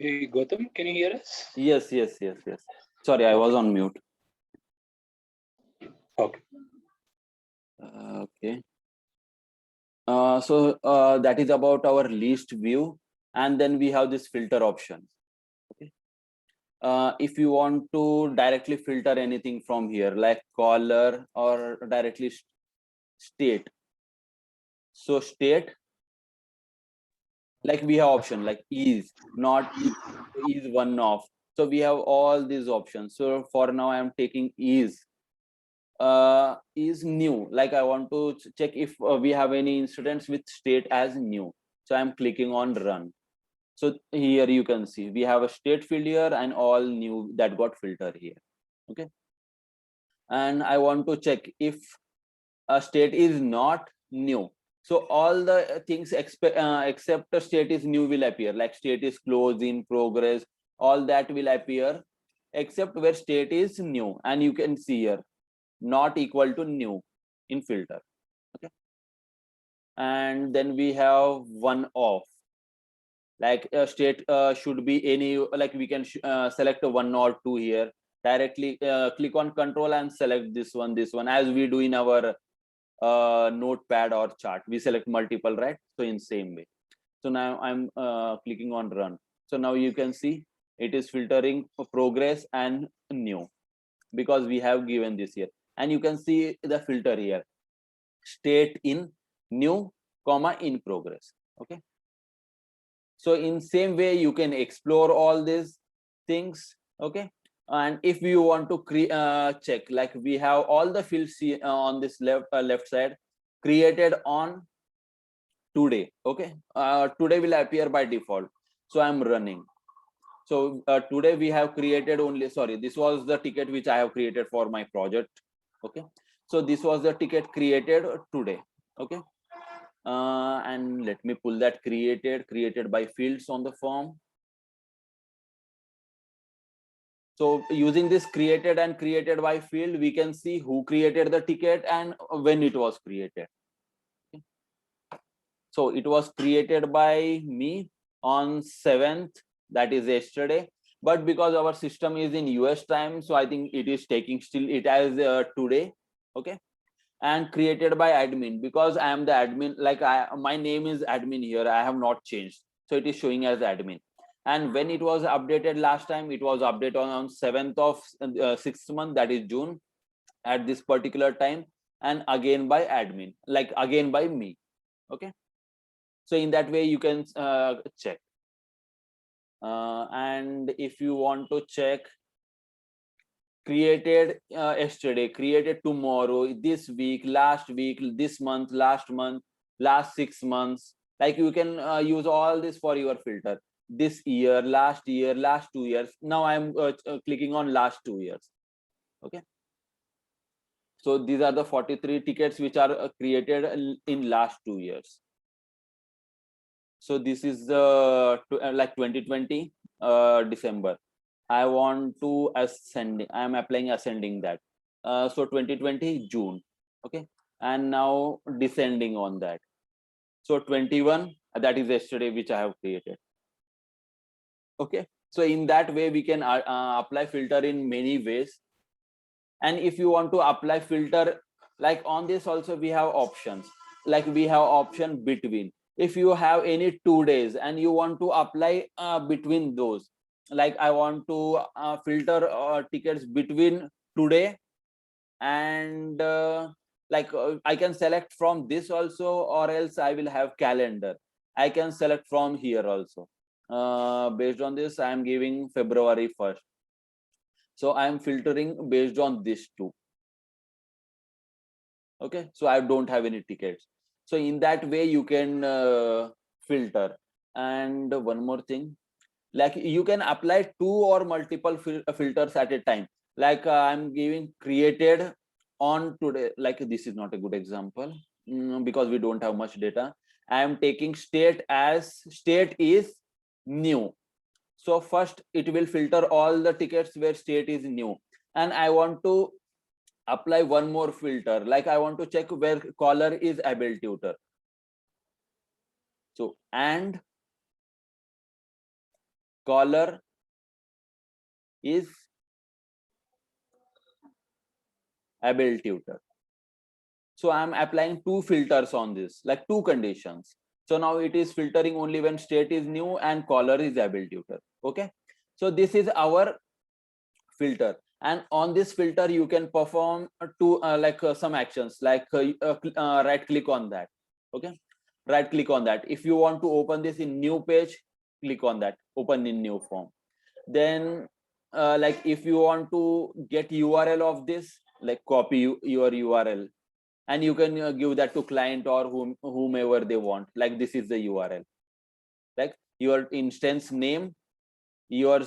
Hey, Gautam, can you hear us? Yes. Sorry, I was on mute. Okay. Okay. That is about our list view, and then we have this filter option. Okay. If you want to directly filter anything from here, like caller or directly state. So state, like we have option like is, not is one off. So we have all these options. So for now, I am taking is new. Like I want to check if we have any incidents with state as new. So I'm clicking on run. So here you can see we have a state field here and all new that got filtered here. Okay. And I want to check if a state is not new. So all the things except the state is new will appear, like state is closed, in progress, all that will appear except where state is new. And you can see here not equal to new in filter. Okay. And then we have one off, like a state should be any, like we can select a one or two here directly. Click on control and select this one as we do in our notepad or chart. We select multiple, right? So in same way. So now I'm clicking on run. So now you can see it is filtering for progress and new, because we have given this here. And you can see the filter here, state in new comma in progress. Okay. So in same way you can explore all these things. Okay. And if you want to check, like we have all the fields on this left side created on today. Okay. Today will appear by default. So I'm running. So today we have created only, sorry, this was the ticket which I have created for my project. Okay. So this was the ticket created today. Okay. And let me pull that created by fields on the form. So using this created and created by field, we can see who created the ticket and when it was created. Okay. So it was created by me on 7th, that is yesterday. But because our system is in US time, so I think it is taking still it as today. Okay. And created by admin, because I am the admin, like my name is admin here, I have not changed, so it is showing as admin. And when it was updated last time, it was updated on 7th of 6th month, that is June, at this particular time, and again by admin, like again by me. Okay. So in that way you can check. And if you want to check created yesterday, created tomorrow, this week, this month, last month, last 6 months, like you can use all this for your filter. This year, last 2 years. Now I'm clicking on last 2 years. Okay. So these are the 43 tickets which are created in last 2 years. So this is the like 2020 December. I want to ascending. I am applying ascending that. So 2020 June. Okay. And now descending on that. So 21, that is yesterday, which I have created. Okay. So in that way, we can apply filter in many ways. And if you want to apply filter, like on this also we have options. Like we have option between. If you have any 2 days and you want to apply between those, like I want to filter tickets between today and I can select from this also, or else I will have calendar. I can select from here also. Based on this, I am giving February 1st. So I am filtering based on this two. Okay. So I don't have any tickets. So in that way you can filter. And one more thing, like you can apply two or multiple filters at a time. Like I'm giving created on today, like this is not a good example because we don't have much data. I am taking state as state is new. So first it will filter all the tickets where state is new, and I want to apply one more filter, like I want to check where caller is able tutor. So and Scholar is able tutor. So I'm applying two filters on this, like two conditions. So now it is filtering only when state is new and caller is able tutor. Okay. So this is our filter, and on this filter you can perform some actions like right click on that. Okay. Right click on that. If you want to open this in new page, click on that, open in new form. Then like if you want to get URL of this, like copy your URL, and you can give that to client or whomever they want. Like this is the URL, like your instance name, your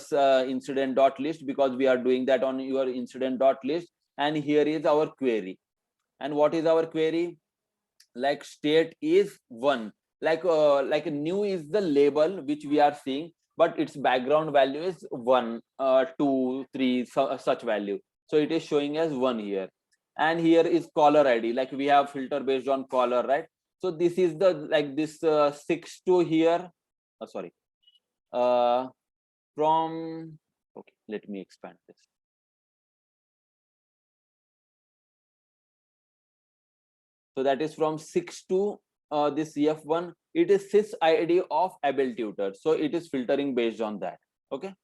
incident.list, because we are doing that on your incident.list. And here is our query. And what is our query? Like state is one, like new is the label which we are seeing, but its background value is 1, 2, 3, such value. So it is showing as 1 here. And here is caller ID, like we have filter based on caller, right? So this is the like this 6 to here, sorry, from, okay, let me expand this. So that is from 6 to this F1. It is sys ID of able tutor. So it is filtering based on that. Okay.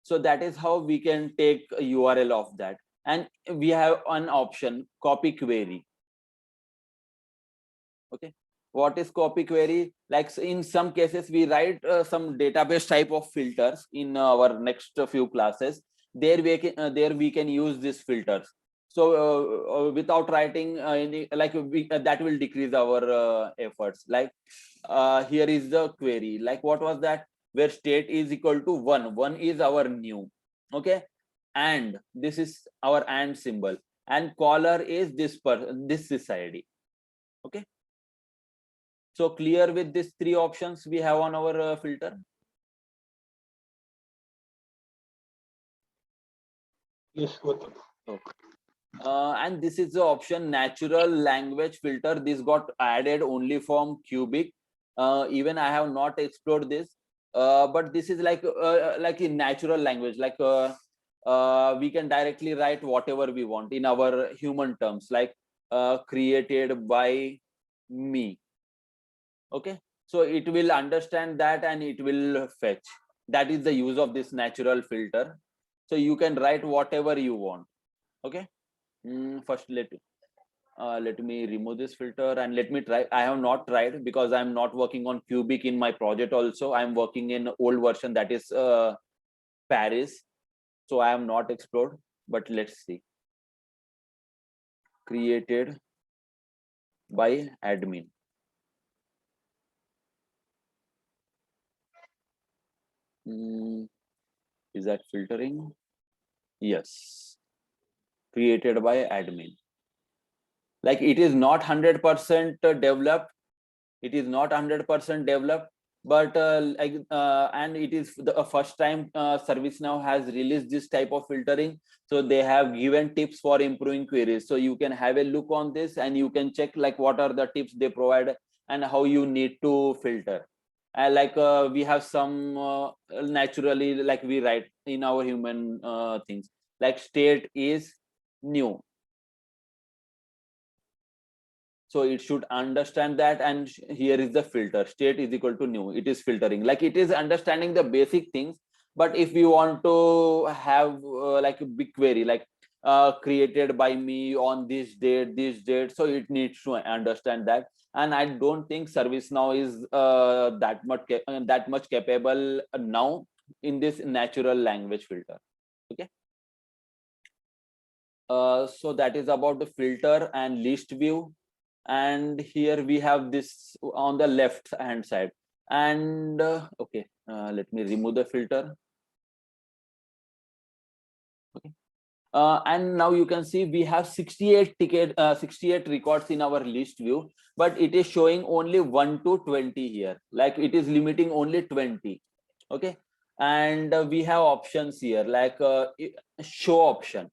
So that is how we can take a URL of that. And we have an option, copy query. Okay. What is copy query? Like in some cases, we write some database type of filters in our next few classes. There we can use these filters. So without writing any, like that will decrease our efforts. Like here is the query. Like what was that? Where state is equal to 1. 1 is our new. Okay. And this is our and symbol. And caller is this this ID. Okay. So clear with these three options we have on our filter? Yes, Gautam. Okay. And this is the option natural language filter. This got added only from Cubic. Even I have not explored this, but this is like in natural language, like we can directly write whatever we want in our human terms, like created by me. Okay, so it will understand that and it will fetch. That is the use of this natural filter. So you can write whatever you want. Okay. First let me remove this filter and let me try. I have not tried because I'm not working on Cubic in my project. Also I'm working in old version, that is Paris. So I am not explored, but let's see. Created by admin. Is that filtering? Yes. Created by admin. Like it is not 100% developed. It is not 100% developed, but and it is the first time ServiceNow has released this type of filtering. So they have given tips for improving queries. So you can have a look on this and you can check like what are the tips they provide and how you need to filter. And like we have some naturally, like we write in our human things, like state is new. So it should understand that, and here is the filter, state is equal to new. It is filtering, like it is understanding the basic things. But if you want to have like a big query, like created by me on this date, so it needs to understand that. And I don't think ServiceNow is that much capable now in this natural language filter. Okay. So that is about the filter and list view. And here we have this on the left hand side. And okay, let me remove the filter. Okay. And now you can see we have 68 records in our list view, but it is showing only 1 to 20 here. Like it is limiting only 20. Okay. And we have options here, like show option.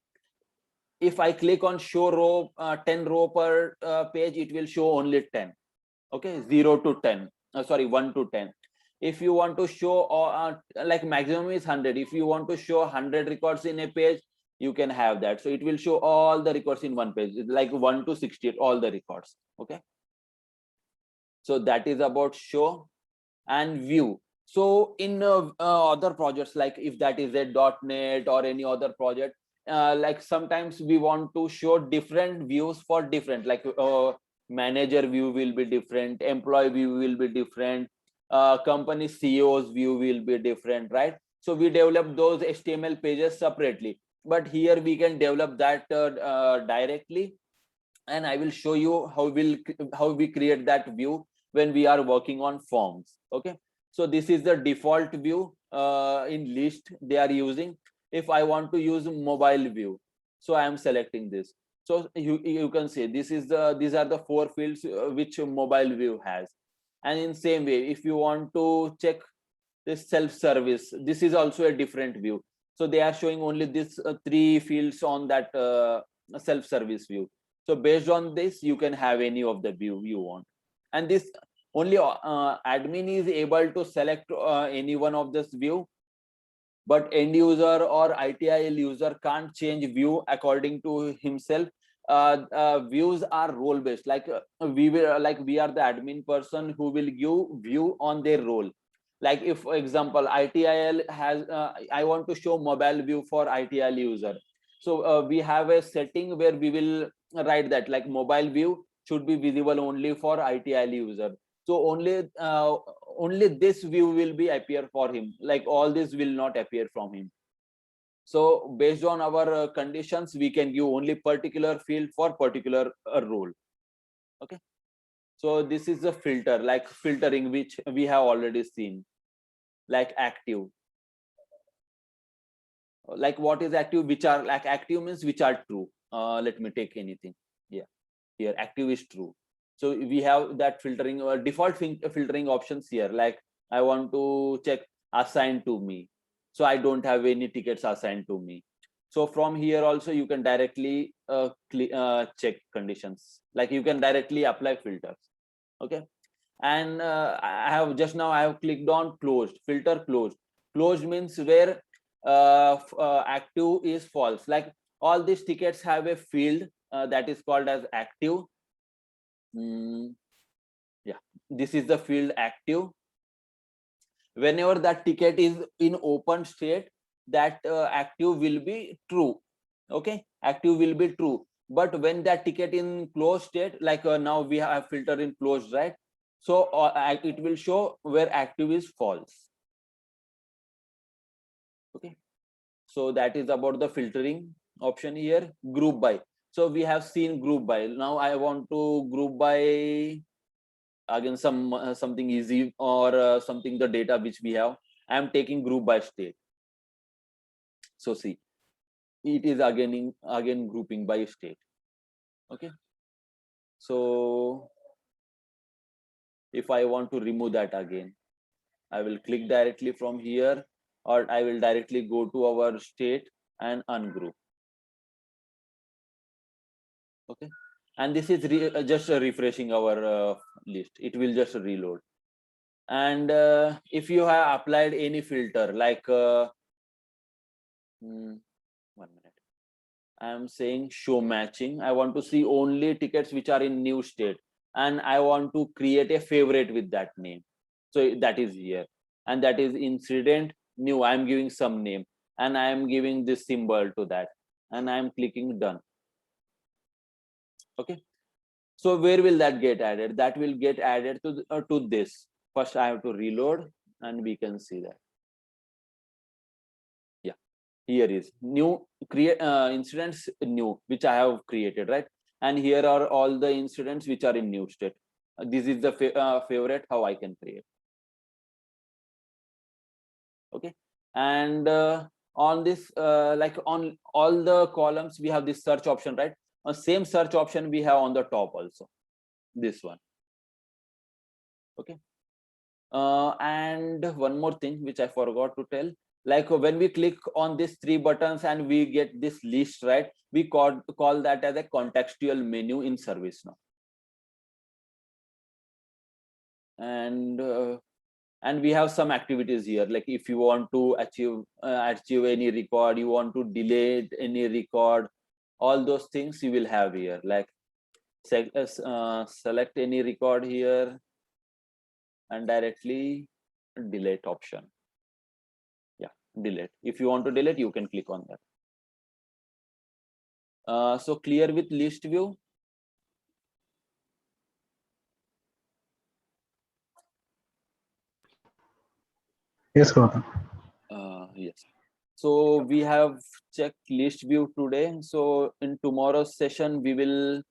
If I click on show row, 10 row per page, it will show only 10. Okay, 0 to 10, sorry, 1 to 10. if you want to show like maximum is 100. If you want to show 100 records in a page, you can have that. So it will show all the records in one page. It's like 1 to 68, all the records. Okay. So that is about show and view. So in other projects, like if that is a .NET or any other project, like sometimes we want to show different views for different, like manager view will be different, employee view will be different, company CEO's view will be different, right? So we develop those HTML pages separately, but here we can develop that directly, and I will show you how we create that view when we are working on forms. Okay, so this is the default view in list they are using. If I want to use mobile view, so I am selecting this. So you can see these are the 4 fields which mobile view has. And in same way, if you want to check this self-service, this is also a different view. So they are showing only this 3 fields on that self-service view. So based on this, you can have any of the view you want. And this only admin is able to select any one of this view, but end user or ITIL user can't change view according to himself. Views are role based. Like we are the admin person who will give view on their role. Like if, for example, ITIL has, I want to show mobile view for ITIL user. So we have a setting where we will write that like mobile view should be visible only for ITIL user. So only this view will be appear for him. Like all this will not appear from him. So based on our conditions, we can give only particular field for particular role. Okay. So this is the filter, like filtering, which we have already seen, like active. Like what is active? Which are like active means which are true. Let me take anything. Yeah, here active is true. So we have that filtering or default filtering options here. Like I want to check assigned to me, so I don't have any tickets assigned to me. So from here also you can directly check conditions. Like you can directly apply filters. Okay. And I have just now I have clicked on closed, filter closed. Closed means where active is false. Like all these tickets have a field that is called as active. Yeah, this is the field active. Whenever that ticket is in open state, that active will be true. Okay, active will be true. But when that ticket in closed state, like now we have filter in closed, right? So it will show where active is false. Okay, so that is about the filtering option here. Group by. So we have seen group by. Now I want to group by again something easy or something the data which we have. I am taking group by state. So see, it is again grouping by state. Okay, so if I want to remove that again, I will click directly from here, or I will directly go to our state and ungroup. Okay, and this is just refreshing our list. It will just reload. And if you have applied any filter like 1 minute, I am saying show matching. I want to see only tickets which are in new state, and I want to create a favorite with that name. So that is here, and that is incident new. I am giving some name, and I am giving this symbol to that, and I am clicking done. Okay, so where will that get added? That will get added to this. First I have to reload, and we can see that. Yeah, here is new create incidents new, which I have created, right? And here are all the incidents which are in new state. This is the favorite how I can create. Okay, and on this like on all the columns we have this search option, right? Same search option we have on the top also, this one. Okay, and one more thing which I forgot to tell, like when we click on these 3 buttons and we get this list, right? We call that as a contextual menu in ServiceNow. And And we have some activities here, like if you want to achieve any record, you want to delete any record, all those things you will have here. Like select any record here and directly delete option. Yeah, delete. If you want to delete, you can click on that. So clear with list view? Yes, Gautam. Yes. So we have checked list view today. So in tomorrow's session, we will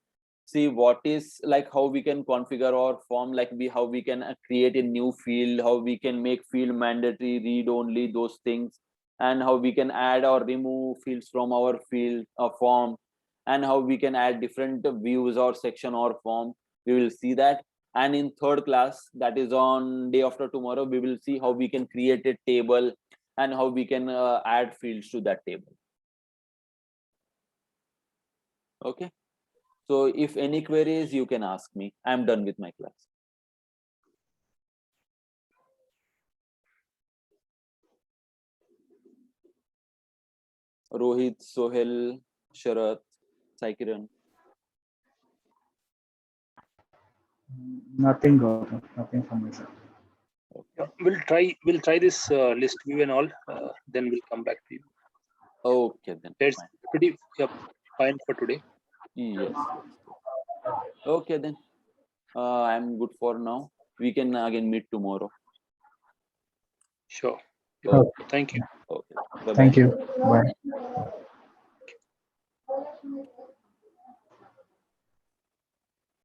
see what is like how we can configure our form, like how we can create a new field, how we can make field mandatory, read only, those things, and how we can add or remove fields from our field form, and how we can add different views or section or form. We will see that. And in third class, that is on day after tomorrow, we will see how we can create a table and how we can add fields to that table. Okay. So if any queries, you can ask me. I'm done with my class. Rohit, Sohel, Sharat, Saikiran. Nothing, Gautam. Nothing from my side. Yeah, we'll try this list view and all. Then we'll come back to you. Okay, then. That's Fine. pretty fine for today. Yes. Okay, then. I'm good for now. We can again meet tomorrow. Sure. Okay. Thank you. Okay. Bye-bye. Thank you. Bye.